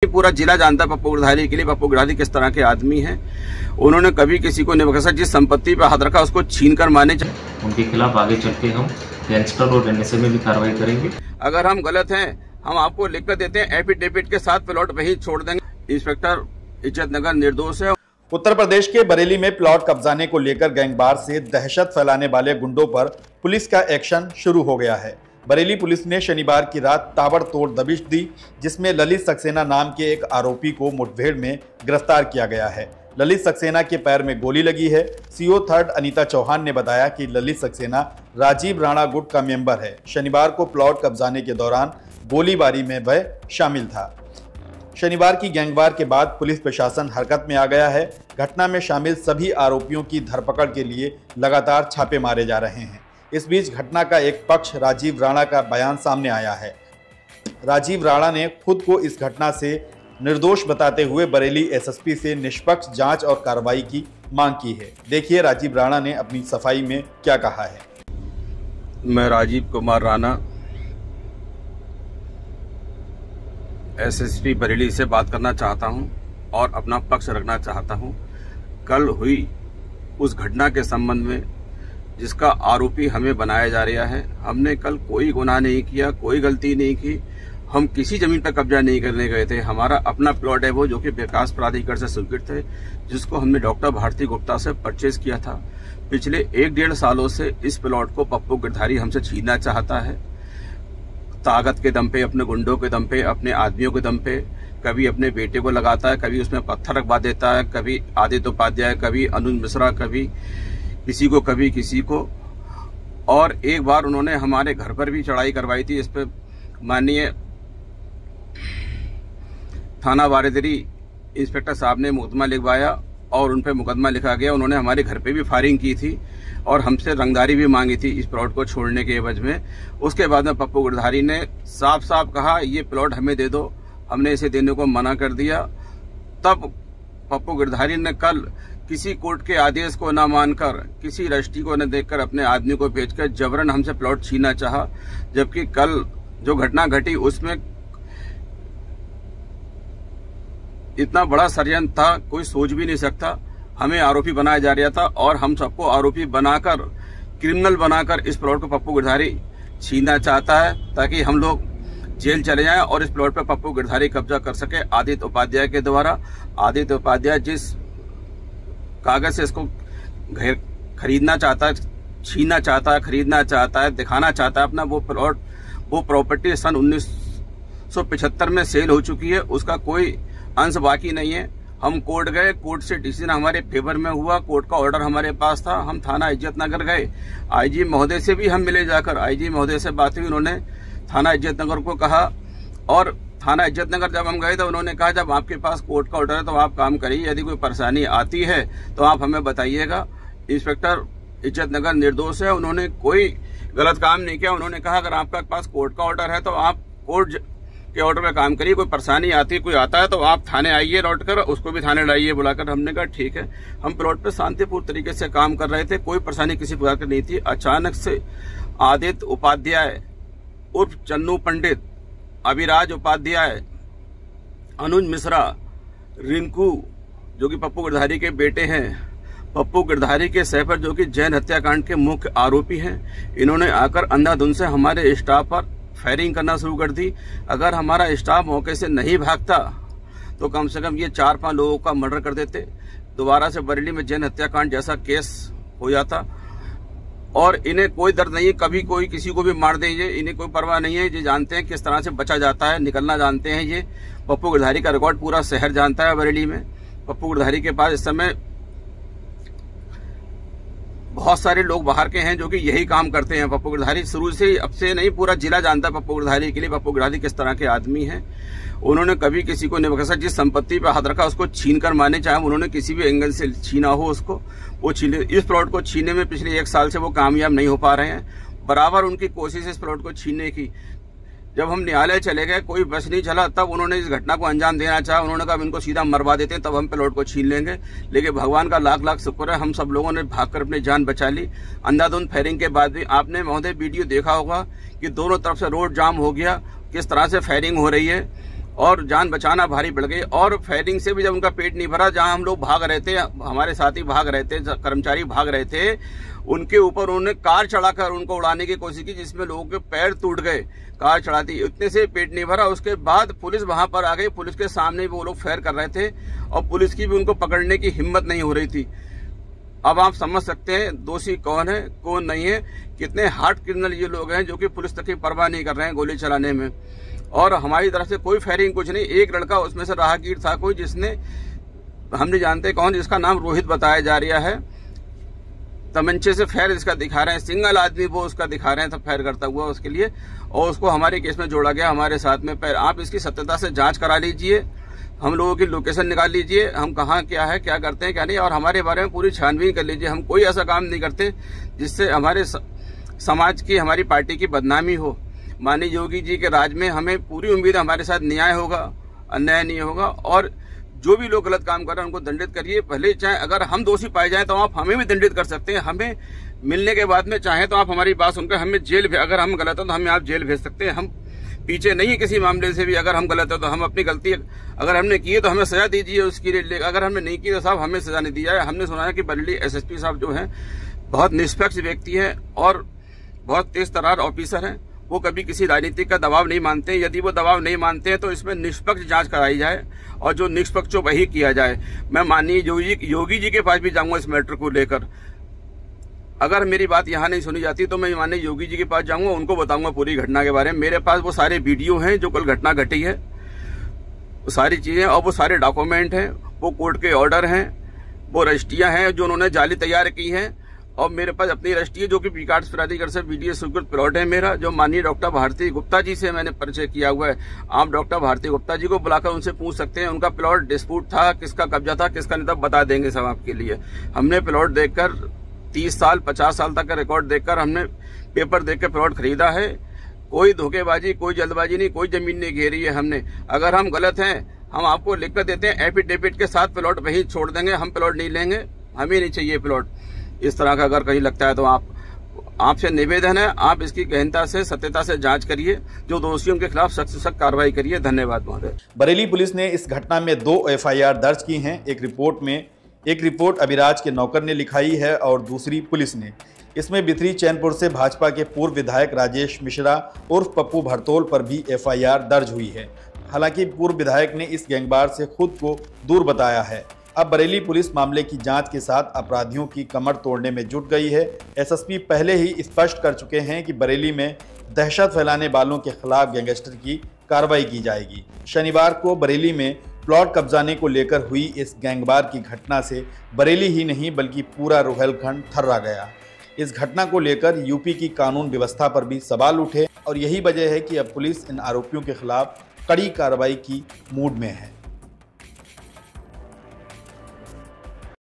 पूरा जिला जानता है पप्पू गिरधारी के लिए पप्पू गिरधारी किस तरह के आदमी हैं। उन्होंने कभी किसी को नहीं बख्शा, जिस संपत्ति पर हाथ रखा उसको छीन कर मारने। उनके खिलाफ आगे चल के हम गैंगस्टर और एनएसए में भी कार्रवाई करेंगे। अगर हम गलत हैं हम आपको लिख कर देते हैं, एफिडेविट के साथ प्लॉट वहीं छोड़ देंगे। इंस्पेक्टर इज्जतनगर निर्दोष है। उत्तर प्रदेश के बरेली में प्लॉट कब्जाने को लेकर गैंगवार से दहशत फैलाने वाले गुंडों पर पुलिस का एक्शन शुरू हो गया है। बरेली पुलिस ने शनिवार की रात ताबड़तोड़ दबिश दी, जिसमें ललित सक्सेना नाम के एक आरोपी को मुठभेड़ में गिरफ्तार किया गया है। ललित सक्सेना के पैर में गोली लगी है। सीओ 3 अनीता चौहान ने बताया कि ललित सक्सेना राजीव राणा गुट का मेंबर है। शनिवार को प्लॉट कब्जाने के दौरान गोलीबारी में वह शामिल था। शनिवार की गैंगवार के बाद पुलिस प्रशासन हरकत में आ गया है। घटना में शामिल सभी आरोपियों की धरपकड़ के लिए लगातार छापे मारे जा रहे हैं। इस बीच घटना का एक पक्ष राजीव राणा का बयान सामने आया है। राजीव राणा ने खुद को इस घटना से निर्दोष बताते हुए बरेली एसएसपी से निष्पक्ष जांच और कार्रवाई की मांग की है। देखिए राजीव राणा ने अपनी सफाई में क्या कहा है। मैं राजीव कुमार राणा एसएसपी बरेली से बात करना चाहता हूं और अपना पक्ष रखना चाहता हूं। कल हुई उस घटना के संबंध में जिसका आरोपी हमें बनाया जा रहा है, हमने कल कोई गुनाह नहीं किया, कोई गलती नहीं की। हम किसी जमीन पर कब्जा नहीं करने गए थे। हमारा अपना प्लॉट है वो, जो कि विकास प्राधिकरण से स्वीकृत है, जिसको हमने डॉक्टर भारती गुप्ता से परचेज किया था। पिछले 1-1.5 सालों से इस प्लॉट को पप्पू गिरधारी हमसे छीनना चाहता है। ताकत के दम पे, अपने गुंडों के दम पे, अपने आदमियों के दम पे, कभी अपने बेटे को लगाता है, कभी उसमें पत्थर रखवा देता है, कभी आदित्य उपाध्याय, कभी अनुज मिश्रा, कभी किसी को। और एक बार उन्होंने हमारे घर पर भी चढ़ाई करवाई थी। इस पे माननीय थाना बारेदरी इंस्पेक्टर साहब ने मुकदमा लिखवाया और उन पे मुकदमा लिखा गया। उन्होंने हमारे घर पे भी फायरिंग की थी और हमसे रंगदारी भी मांगी थी इस प्लॉट को छोड़ने के एवज में। उसके बाद में पप्पू गिरधारी ने साफ साफ कहा ये प्लॉट हमें दे दो। हमने इसे देने को मना कर दिया। तब पप्पू गिरधारी ने कल किसी कोर्ट के आदेश को न मानकर, किसी रजिस्ट्री को न देखकर अपने आदमी को भेजकर जबरन हमसे प्लॉट छीनना चाहा। जबकि कल जो घटना घटी उसमें इतना बड़ा षड्यंत्र था, कोई सोच भी नहीं सकता। हमें आरोपी बनाया जा रहा था और हम सबको आरोपी बनाकर, क्रिमिनल बनाकर इस प्लॉट को पप्पू गिरधारी छीनना चाहता है, ताकि हम लोग जेल चले जाएं और इस प्लॉट पर पप्पू गिरधारी कब्जा कर सके आदित्य उपाध्याय के द्वारा। आदित्य उपाध्याय जिस कागज से इसको खरीदना चाहता है, छीनना चाहता है, खरीदना चाहता है, दिखाना चाहता है अपना वो प्लॉट, वो प्रॉपर्टी सन 1975 में सेल हो चुकी है। उसका कोई अंश बाकी नहीं है। हम कोर्ट गए, कोर्ट से डिसीजन हमारे फेवर में हुआ, कोर्ट का ऑर्डर हमारे पास था। हम थाना इज्जतनगर गए, आईजी महोदय से भी हम मिले जाकर। आईजी महोदय से बात हुई, उन्होंने थाना इज्जतनगर को कहा। और थाना इज्जतनगर जब हम गए तो उन्होंने कहा जब आपके पास कोर्ट का ऑर्डर है तो आप काम करिए, यदि कोई परेशानी आती है तो आप हमें बताइएगा। इंस्पेक्टर इज्जतनगर निर्दोष है, उन्होंने कोई गलत काम नहीं किया। उन्होंने कहा अगर आपके पास कोर्ट का ऑर्डर है तो आप कोर्ट के ऑर्डर में काम करिए, कोई परेशानी आती है, कोई आता है तो आप थाने आइए लौट कर, उसको भी थाने लाइए बुलाकर। हमने कहा ठीक है। हम प्लॉट पे शांतिपूर्ण तरीके से काम कर रहे थे, कोई परेशानी किसी प्रकार की नहीं थी। अचानक से आदित्य उपाध्याय उर्फ चन्नू पंडित, अभिराज उपाध्याय, अनुज मिश्रा, रिंकू जो कि पप्पू गिरधारी के बेटे हैं, पप्पू गिरधारी के सैफर जो कि जैन हत्याकांड के मुख्य आरोपी हैं, इन्होंने आकर अंधाधुंध से हमारे स्टाफ पर फायरिंग करना शुरू कर दी। अगर हमारा स्टाफ मौके से नहीं भागता तो कम से कम ये 4-5 लोगों का मर्डर कर देते। दोबारा से बरेली में जैन हत्याकांड जैसा केस हो जाता। और इन्हें कोई दर्द नहीं है, कभी कोई किसी को भी मार दे, ये इन्हें कोई परवाह नहीं है। ये जानते हैं किस तरह से बचा जाता है, निकलना जानते हैं। ये पप्पू गिरधारी का रिकॉर्ड पूरा शहर जानता है बरेली में। पप्पू गिरधारी के पास इस समय बहुत सारे लोग बाहर के हैं जो कि यही काम करते हैं। पप्पू गिरधारी शुरू से, अब से नहीं, पूरा जिला जानता है पप्पू गिरधारी के लिए पप्पू गिरधारी किस तरह के आदमी हैं। उन्होंने कभी किसी को नहीं बख्शा, जिस संपत्ति पर हाथ रखा उसको छीन कर मारने, चाहे उन्होंने किसी भी एंगल से छीना हो उसको, वो छीने। इस प्लॉट को छीनने में पिछले 1 साल से वो कामयाब नहीं हो पा रहे हैं। बराबर उनकी कोशिश है इस प्लॉट को छीनने की। जब हम न्यायालय चले गए, कोई बस नहीं चला, तब उन्होंने इस घटना को अंजाम देना चाहा। उन्होंने कहा इनको सीधा मरवा देते हैं, तब हम प्लॉट को छीन लेंगे। लेकिन भगवान का लाख लाख शुक्र है, हम सब लोगों ने भागकर अपनी जान बचा ली। अंधाधुंध फायरिंग के बाद भी आपने महोदय वीडियो देखा होगा कि दोनों तरफ से रोड जाम हो गया, किस तरह से फायरिंग हो रही है। और जान बचाना भारी पड़ गई। और फायरिंग से भी जब उनका पेट नहीं भरा, जहां हम लोग भाग रहे थे, हमारे साथी भाग रहे थे, कर्मचारी भाग रहे थे, उनके ऊपर उन्होंने कार चढ़ाकर उनको उड़ाने की कोशिश की, जिसमें लोगों के पैर टूट गए। कार चढ़ाती इतने से पेट नहीं भरा। उसके बाद पुलिस वहां पर आ गई, पुलिस के सामने भी वो लोग फायर कर रहे थे और पुलिस की भी उनको पकड़ने की हिम्मत नहीं हो रही थी। अब आप समझ सकते हैं दोषी कौन है कौन नहीं है, कितने हार्ड क्रिमिनल ये लोग हैं जो कि पुलिस तक की परवाह नहीं कर रहे हैं गोली चलाने में। और हमारी तरफ से कोई फायरिंग कुछ नहीं। एक लड़का उसमें से राहगीर था कोई, जिसने, हम नहीं जानते कौन, जिसका नाम रोहित बताया जा रहा है, तमंचे से फायर इसका दिखा रहे हैं, सिंगल आदमी वो उसका दिखा रहे हैं तब फायर करता हुआ उसके लिए, और उसको हमारे केस में जोड़ा गया हमारे साथ में। आप इसकी सत्यता से जांच करा लीजिए, हम लोगों की लोकेशन निकाल लीजिए, हम कहाँ क्या है, क्या करते हैं क्या नहीं, और हमारे बारे में पूरी छानबीन कर लीजिए। हम कोई ऐसा काम नहीं करते जिससे हमारे समाज की, हमारी पार्टी की बदनामी हो। माननीय योगी जी के राज में हमें पूरी उम्मीद है हमारे साथ न्याय होगा, अन्याय नहीं होगा, और जो भी लोग गलत काम कर रहे हैं उनको दंडित करिए। भले चाहे अगर हम दोषी पाए जाएं तो आप हमें भी दंडित कर सकते हैं। हमें मिलने के बाद में चाहे तो आप हमारी बात सुनकर हमें जेल, अगर हम गलत हो तो हमें आप जेल भेज सकते हैं। हम पीछे नहीं है किसी मामले से भी। अगर हम गलत हो तो हम अपनी गलती, अगर हमने की है तो हमें सजा दीजिए उसकी, अगर हमने नहीं की तो साहब हमें सजा नहीं दी जाए। हमने सुना है कि बरेली एसएसपी साहब जो हैं बहुत निष्पक्ष व्यक्ति हैं और बहुत तेज तर्रार ऑफिसर हैं। वो कभी किसी राजनीतिक का दबाव नहीं मानते। यदि वो दबाव नहीं मानते हैं तो इसमें निष्पक्ष जांच कराई जाए और जो निष्पक्ष हो वही किया जाए। मैं माननीय योगी जी के पास भी जाऊंगा इस मैटर को लेकर। अगर मेरी बात यहाँ नहीं सुनी जाती तो मैं माननीय योगी जी के पास जाऊंगा, उनको बताऊंगा पूरी घटना के बारे में। मेरे पास वो सारे वीडियो हैं जो कल घटना घटी है, वो सारी चीजें और वो सारे डॉक्यूमेंट हैं, वो कोर्ट के ऑर्डर हैं, वो रजिस्ट्रियां हैं जो उन्होंने जाली तैयार की हैं, और मेरे पास अपनी रजिस्ट्री जो कि पीकार्ड्स प्राधिकरण से बीडीए स्वीकृत प्लॉट है मेरा, जो माननीय डॉक्टर भारती गुप्ता जी से मैंने परिचय किया हुआ है। आप डॉक्टर भारती गुप्ता जी को बुलाकर उनसे पूछ सकते हैं उनका प्लॉट डिस्प्यूट था, किसका कब्जा था, किसका नहीं था, बता देंगे सब आपके लिए। हमने प्लॉट देखकर 30 साल 50 साल तक का रिकॉर्ड देखकर हमने पेपर देख के प्लॉट खरीदा है। कोई धोखेबाजी, कोई जल्दबाजी नहीं, कोई जमीन नहीं घेरी है हमने। अगर हम गलत हैं हम आपको लिख कर देते हैं, एफिडेविट के साथ प्लॉट वहीं छोड़ देंगे, हम प्लॉट नहीं लेंगे, हमें नहीं चाहिए प्लॉट। इस तरह का अगर कहीं लगता है तो आपसे निवेदन है, आप इसकी गहनता से, सत्यता से जांच करिए, जो दोषियों के खिलाफ सख्त से सख्त कार्रवाई करिए। धन्यवाद महोदय। बरेली पुलिस ने इस घटना में 2 एफआईआर दर्ज की हैं। एक रिपोर्ट अभिराज के नौकर ने लिखाई है और दूसरी पुलिस ने। इसमें बिथरी चैनपुर से भाजपा के पूर्व विधायक राजेश मिश्रा उर्फ पप्पू भरतोल पर भी एफआईआर दर्ज हुई है। हालांकि पूर्व विधायक ने इस गैंगवार से खुद को दूर बताया है। अब बरेली पुलिस मामले की जांच के साथ अपराधियों की कमर तोड़ने में जुट गई है। एसएसपी पहले ही स्पष्ट कर चुके हैं कि बरेली में दहशत फैलाने वालों के खिलाफ गैंगस्टर की कार्रवाई की जाएगी। शनिवार को बरेली में प्लॉट कब्जाने को लेकर हुई इस गैंगवार की घटना से बरेली ही नहीं बल्कि पूरा रोहिलखंड थर्रा गया। इस घटना को लेकर यूपी की कानून व्यवस्था पर भी सवाल उठे और यही वजह है कि अब पुलिस इन आरोपियों के खिलाफ कड़ी कार्रवाई की मूड में है।